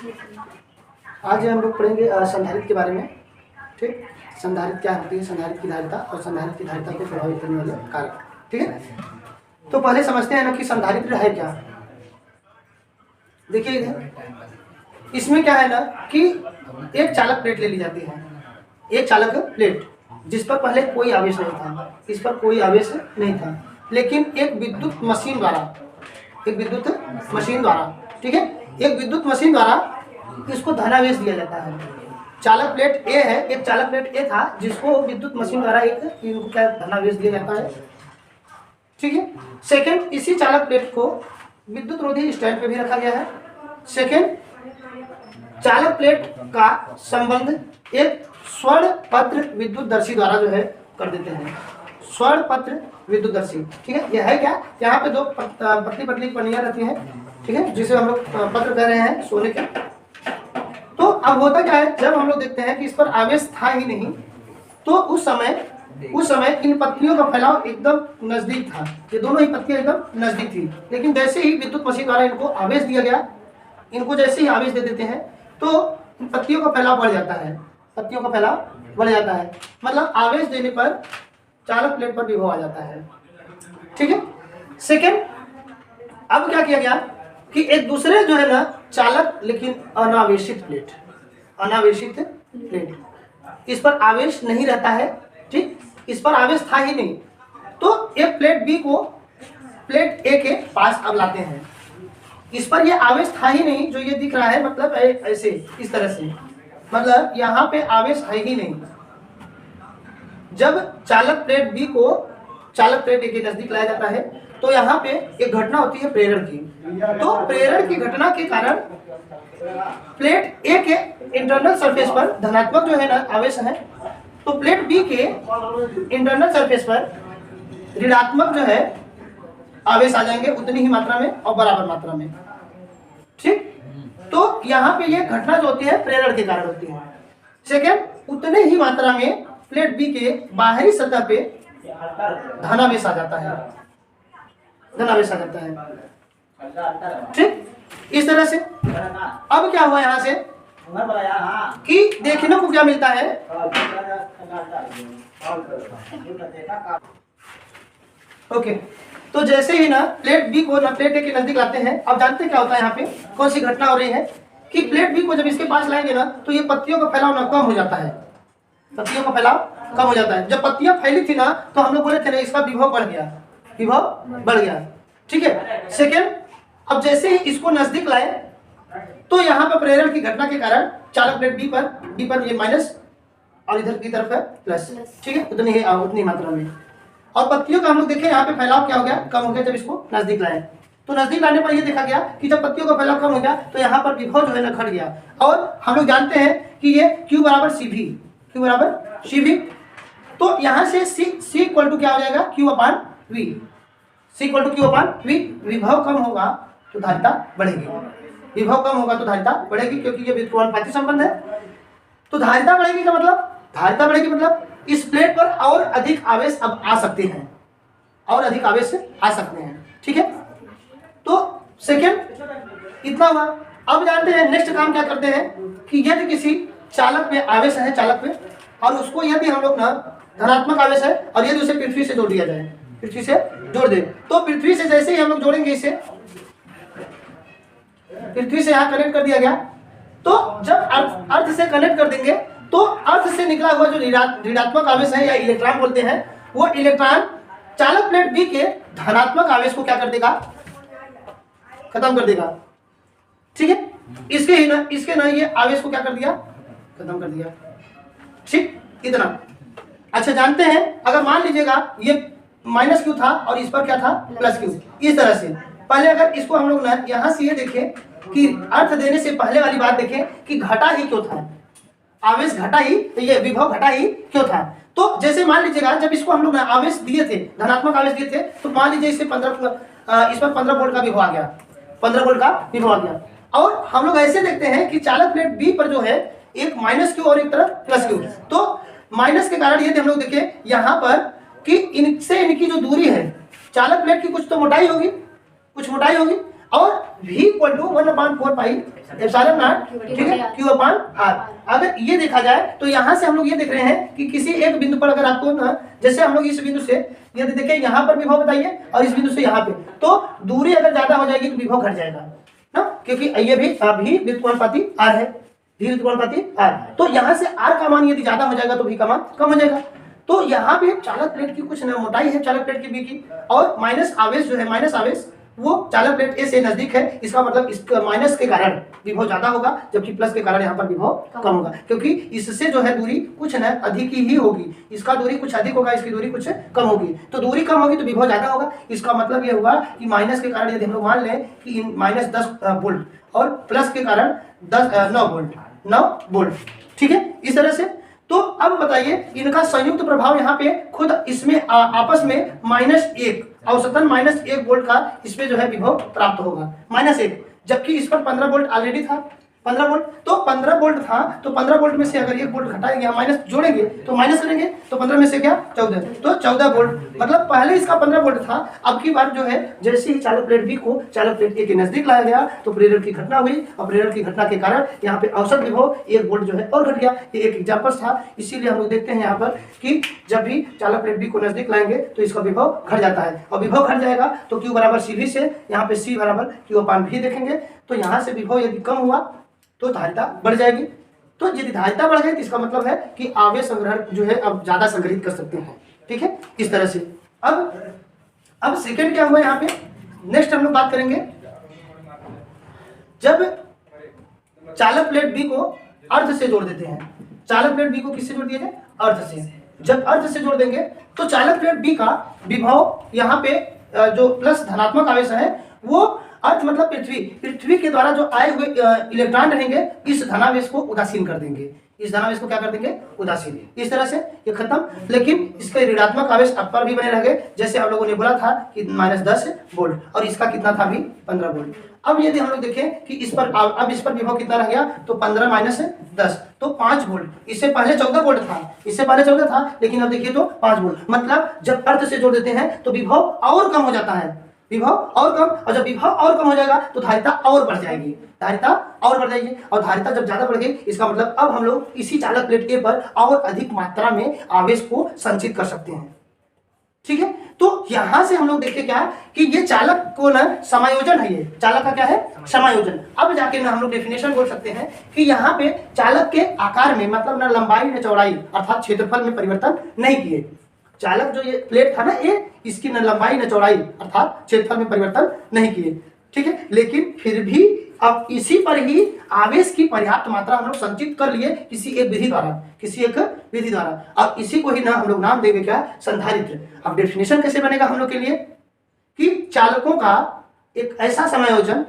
आज हम लोग पढ़ेंगे संधारित्र के बारे में। ठीक, संधारित्र क्या होती है, संधारित्र की धारिता और संधारित्र की धारिता को प्रभावित करने वाले कारक। ठीक है, तो पहले समझते हैं ना कि संधारित्र है क्या। देखिए इधर इसमें क्या है ना कि एक चालक प्लेट ले ली जाती है, एक चालक प्लेट जिस पर पहले कोई आवेश नहीं था, इस पर कोई आवेश नहीं था, लेकिन एक विद्युत मशीन द्वारा, एक विद्युत मशीन द्वारा, ठीक है, एक विद्युत मशीन द्वारा इसको धनावेश दिया जाता है। चालक प्लेट ए है, एक चालक प्लेट ए था जिसको विद्युत मशीन द्वारा एक इनको क्या धनावेश दिया जाता है। ठीक है, सेकंड, इसी चालक प्लेट को विद्युत रोधी स्टैंड पे भी रखा गया है। सेकंड, चालक प्लेट का संबंध एक स्वर्ण पत्र विद्युतदर्शी द्वारा जो है कर देते हैं, स्वर्ण पत्र विद्युतदर्शी। ठीक है, यह है क्या, यहाँ पे दो पतली पतली पनियां रहती हैं, ठीक है, जिसे हम लोग पत्र कह रहे हैं सोने के। तो अब होता क्या है, जब हम लोग देखते हैं कि इस पर आवेश था ही नहीं, तो उस समय इन पत्तियों का फैलाव एकदम नजदीक था, ये दोनों ही पत्तियां एकदम नजदीक थी। लेकिन जैसे ही विद्युत मशीन द्वारा इनको आवेश दिया गया, इनको जैसे ही आवेश दे देते हैं तो इन पत्तियों का फैलाव बढ़ जाता है, पत्तियों का फैलाव बढ़ जाता है, मतलब आवेश देने पर चालक प्लेट पर विभव आ जाता है। ठीक है, सेकेंड, अब क्या किया गया कि एक दूसरे जो है ना चालक लेकिन अनावेशित प्लेट, अनावेशित प्लेट, इस पर आवेश नहीं रहता है। ठीक, इस पर आवेश था ही नहीं, तो एक प्लेट बी को प्लेट ए के पास अब लाते हैं। इस पर ये आवेश था ही नहीं, जो ये दिख रहा है, मतलब ऐसे इस तरह से, मतलब यहाँ पे आवेश है ही नहीं। जब चालक प्लेट बी को चालक प्लेट ए के नजदीक लाया जाता है तो यहाँ पे एक घटना होती है प्रेरण की। तो प्रेरण की घटना के कारण प्लेट ए के इंटरनल सरफेस पर धनात्मक जो है ना आवेश है, तो प्लेट बी के इंटरनल सरफेस पर ऋणात्मक जो है आवेश आ जाएंगे, उतनी ही मात्रा में और बराबर मात्रा में। ठीक, तो यहाँ पे ये घटना जो होती है प्रेरण के कारण होती है। सेकेंड, उतने ही मात्रा में प्लेट बी के बाहरी सतह पे धनावेश आ जाता है, धनावेश आ जाता है। ठीक, इस तरह से अब क्या हुआ यहाँ से कि देखने को क्या मिलता है, ओके, तो जैसे ही ना प्लेट बी को ना प्लेट ए के नजदीक लाते हैं, अब जानते हैं क्या होता है, यहाँ पे कौन सी घटना हो रही है कि प्लेट बी को जब इसके पास लाएंगे ना तो ये पत्तियों का फैलाव ना कम हो जाता है, पत्तियों का फैलाव कम हो जाता है। जब पत्तियां फैली थी ना तो हम लोग बोले थे ना इसका विभव बढ़ गया, विभव बढ़ गया। ठीक है, सेकेंड, अब जैसे ही इसको नजदीक लाए तो यहाँ पर प्रेरण की घटना के कारण चालक प्लेट बी पर ये माइनस और इधर की तरफ है प्लस। ठीक है, उतनी मात्रा में, और पत्तियों का हम लोग देखें यहाँ पे फैलाव क्या हो गया, कम हो गया जब इसको नजदीक लाए। तो नजदीक लाने पर ये देखा गया कि जब पत्तियों का फैलाव कम हो गया तो यहाँ पर विभव जो है ना घट गया। और हम लोग जानते हैं कि ये Q बराबर CV, Q बराबर CV, तो यहाँ से C इक्वल टू क्या हो जाएगा, Q upon V, C equal to Q upon V। विभव कम होगा तो धारिता बढ़ेगी, विभव कम होगा तो धारिता बढ़ेगी, क्योंकि ये व्युत्क्रमानुपाती संबंध है। तो धारिता बढ़ेगी का मतलब, धारिता बढ़ेगी मतलब इस प्लेट पर और अधिक आवेश अब आ सकते हैं, और अधिक आवेश आ सकते हैं। ठीक है, तो सेकेंड इतना हुआ। अब जानते हैं नेक्स्ट काम क्या करते हैं कि यदि किसी चालक पे आवेश है, चालक पे, और उसको यदि हम लोग ना धनात्मक आवेश है और यदि उसे पृथ्वी से जोड़ दिया जाए, पृथ्वी से जोड़ दे, तो पृथ्वी से जैसे ही हम लोग जोड़ेंगे, इसे पृथ्वी से यहाँ कनेक्ट कर दिया गया, तो जब अर्थ से कनेक्ट कर देंगे तो अर्थ से निकला हुआ जो ऋणात्मक आवेश है या इलेक्ट्रॉन बोलते हैं, वो इलेक्ट्रॉन चालक प्लेट बी के धनात्मक आवेश को क्या कर देगा, खत्म कर देगा। ठीक है, इसके ना ये आवेश को क्या कर दिया, खत्म कर दिया। ठीक, इतना अच्छा जानते हैं। अगर मान लीजिएगा ये माइनस क्यू था और इस पर क्या था, प्लस क्यू, इस तरह से पहले अगर इसको हम लोग ना यहाँ से ये देखें कि अर्थ देने से पहले वाली बात देखें कि घटा ही क्यों था, आवेश घटा ही, ये विभव घटा ही क्यों था। तो जैसे मान लीजिएगा जब इसको हम लोग ना आवेश दिए थे, धनात्मक आवेश दिए थे, तो मान लीजिए इस पर 15 वोल्ट का विभव आ गया, 15 वोल्ट का विभव आ गया। और हम लोग ऐसे देखते हैं कि चालक प्लेट बी पर जो है एक माइनस क्यू और एक तरफ प्लस क्यू, तो माइनस के कारण यदि हम लोग देखें यहाँ पर कि इनसे इनकी जो दूरी है, चालक प्लेट की कुछ तो मोटाई होगी, कुछ मोटाई होगी, और v equal to 1/4 pi epsilon nought, ठीक है, Q अपान R। अगर ये देखा जाए तो यहाँ से हम लोग ये देख रहे हैं कि किसी एक बिंदु पर अगर आपको ना, जैसे हम लोग इस बिंदु से यदि देखें यहाँ पर विभव बताइए और इस बिंदु से यहाँ पे, तो दूरी अगर ज्यादा हो जाएगी तो विभव घट जाएगा ना, क्योंकि ये भी व्युत्क्रमानुपाती R है, भी व्युत्क्रमानुपाती R। तो यहाँ से R का मान यदि ज्यादा हो जाएगा तो V का मान कम हो जाएगा। तो यहाँ पे चालक प्लेट की कुछ ना मोटाई है चालक प्लेट की B की, और माइनस आवेश जो है, माइनस आवेश वो चालक प्लेट A से नजदीक है, इसका मतलब इसका माइनस के कारण विभव ज्यादा होगा, जबकि प्लस के कारण यहाँ पर विभव कम होगा, क्योंकि इससे जो है दूरी कुछ न अधिक ही होगी, इसका दूरी कुछ अधिक होगा, इसकी दूरी कुछ कम होगी। तो दूरी कम होगी तो विभव ज्यादा होगा। इसका मतलब ये हुआ कि माइनस के कारण यदि हम लोग मान लें कि माइनस 10 वोल्ट और प्लस के कारण 9 वोल्ट, ठीक है, इस तरह से। तो अब बताइए इनका संयुक्त प्रभाव यहाँ पे खुद इसमें आपस में -1, औसतन -1 वोल्ट का इसमें जो है विभव प्राप्त होगा, -1, जबकि इस पर 15 वोल्ट ऑलरेडी था, 15 वोल्ट। तो 15 वोल्ट था, तो 15 वोल्ट में से अगर 1 वोल्ट घटाएंगे, माइनस जोड़ेंगे तो माइनस करेंगे तो 15 में से क्या 14, तो 14 वोल्ट, मतलब पहले इसका 15 वोल्ट था। अब की बार जो है जैसे ही चालक प्लेट बी को चालक प्लेट ए के नजदीक लाया गया तो प्रेरण की घटना हुई, और प्रेरण की घटना के कारण यहाँ पे औसत विभव 1 वोल्ट जो है और घट गया। ये एक एग्जाम्पल था, इसीलिए हम लोग देखते हैं यहाँ पर कि जब भी चालक प्लेट बी को नजदीक लाएंगे तो इसका विभव घट जाता है, और विभव घट जाएगा तो Q बराबर CV से यहाँ पे C बराबर Q अपान V देखेंगे। तो यहाँ से विभव यदि कम हुआ तो धारिता बढ़ जाएगी, तो यदि धारिता बढ़ गई तो इसका मतलब है कि आवेश संग्रहण जो है अब ज्यादा संग्रहित कर सकते हैं, ठीक है, इस तरह से। अब सेकंड क्या हुआ यहाँ पे, नेक्स्ट हम लोग बात करेंगे जब चालक प्लेट बी को अर्ध से जोड़ देते हैं। चालक प्लेट बी को किससे जोड़ दिया जाए, अर्ध से। जब अर्ध से जोड़ देंगे तो चालक प्लेट बी का विभव यहाँ पे जो प्लस धनात्मक आवेश है वो अर्थ मतलब पृथ्वी के द्वारा जो आए हुए इलेक्ट्रॉन रहेंगे इस धनावेश को उदासीन कर देंगे, इस धनावेश को क्या कर देंगे, उदासीन। इस तरह से ये खत्म। लेकिन इसके ऋणात्मक आवेश अपर भी बने रह गए, जैसे हम लोगों ने बोला था कि -10 वोल्ट, और इसका कितना था भी 15 वोल्ट। अब यदि हम लोग देखें कि इस पर अब इस पर विभव कितना रह गया, तो 15 - 10 तो 5 वोल्ट। इससे पहले 14 वोल्ट था, इससे पहले 14 था, लेकिन अब देखिए तो 5 वोल्ट। मतलब जब अर्थ से जोड़ देते हैं तो विभव और कम हो जाता है, विभव और कम, और जब विभव और कम हो जाएगा तो धारिता और बढ़ जाएगी, धारिता और बढ़ जाएगी। और धारिता जब ज्यादा बढ़ गई इसका मतलब अब हम लोग इसी चालक प्लेट ए पर और अधिक मात्रा में आवेश को संचित कर सकते हैं, ठीक है। तो यहां से हम लोग देखते क्या है कि ये चालक को ना समायोजन है, ये चालक का क्या है, समायोजन। अब जाके ना हम लोग डेफिनेशन बोल सकते हैं कि यहाँ पे चालक के आकार में मतलब ना लंबाई न चौड़ाई अर्थात क्षेत्रफल में परिवर्तन नहीं किए। चालक जो ये प्लेट था ना ये, इसकी न लंबाई न चौड़ाई अर्थात क्षेत्रफल में परिवर्तन नहीं किए, ठीक है। लेकिन फिर भी अब इसी पर ही आवेश की पर्याप्त मात्रा हम लोग संचित कर लिए किसी एक विधि द्वारा, किसी एक विधि द्वारा। अब इसी को ही ना हम लोग नाम देंगे क्या, संधारित्र। अब डेफिनेशन कैसे बनेगा हम लोग के लिए कि चालकों का एक ऐसा समायोजन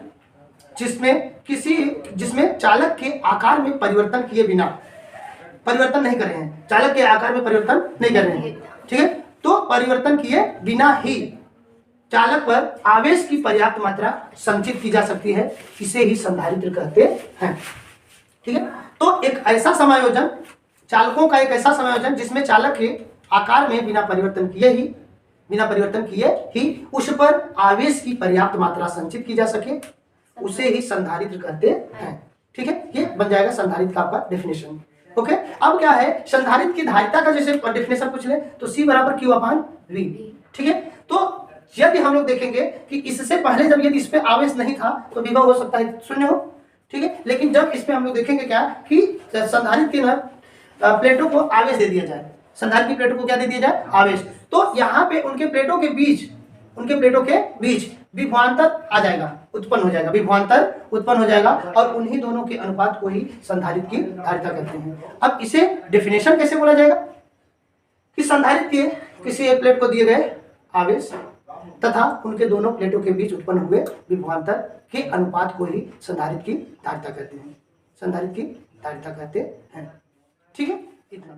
जिसमें चालक के आकार में परिवर्तन किए बिना, परिवर्तन नहीं कर रहे हैं, चालक के आकार में परिवर्तन नहीं कर रहे हैं, ठीक है। तो परिवर्तन किए बिना ही चालक पर आवेश की पर्याप्त मात्रा संचित की जा सकती है, इसे ही संधारित्र कहते हैं, ठीक है। तो एक ऐसा समायोजन, चालकों का एक ऐसा समायोजन जिसमें चालक के आकार में बिना परिवर्तन किए ही उस पर आवेश की पर्याप्त मात्रा संचित की जा सके, उसे ही संधारित्र कहते हैं, ठीक है। ये बन जाएगा संधारित्र का आपका डेफिनेशन, ओके। अब क्या है, संधारित्र की धारिता का जैसे डेफिनेशन पूछ ले तो C बराबर Q अपान V, ठीक है। तो यदि हम लोग देखेंगे कि इससे पहले जब यदि इस पे आवेश नहीं था तो विभव हो सकता है 0 हो, ठीक है। लेकिन जब इस पे हम लोग देखेंगे क्या कि संधारित्र की ना प्लेटों को आवेश दे दिया जाए, संधारित्र की प्लेटों को क्या दे दिया जाए, आवेश। तो यहाँ पे उनके प्लेटों के बीच विभवांतर आ जाएगा, उत्पन्न हो जाएगा, विभवांतर उत्पन्न हो जाएगा, और उन्हीं दोनों के अनुपात को ही संधारित्र की धारिता कहते हैं। अब इसे डेफिनेशन कैसे बोला जाएगा कि संधारित्र के किसी एक प्लेट को दिए गए आवेश तथा उनके दोनों प्लेटों के बीच उत्पन्न हुए विभवांतर के अनुपात को ही संधारित्र की धारिता कहते हैं, संधारित्र की धारिता कहते हैं, ठीक है। इतना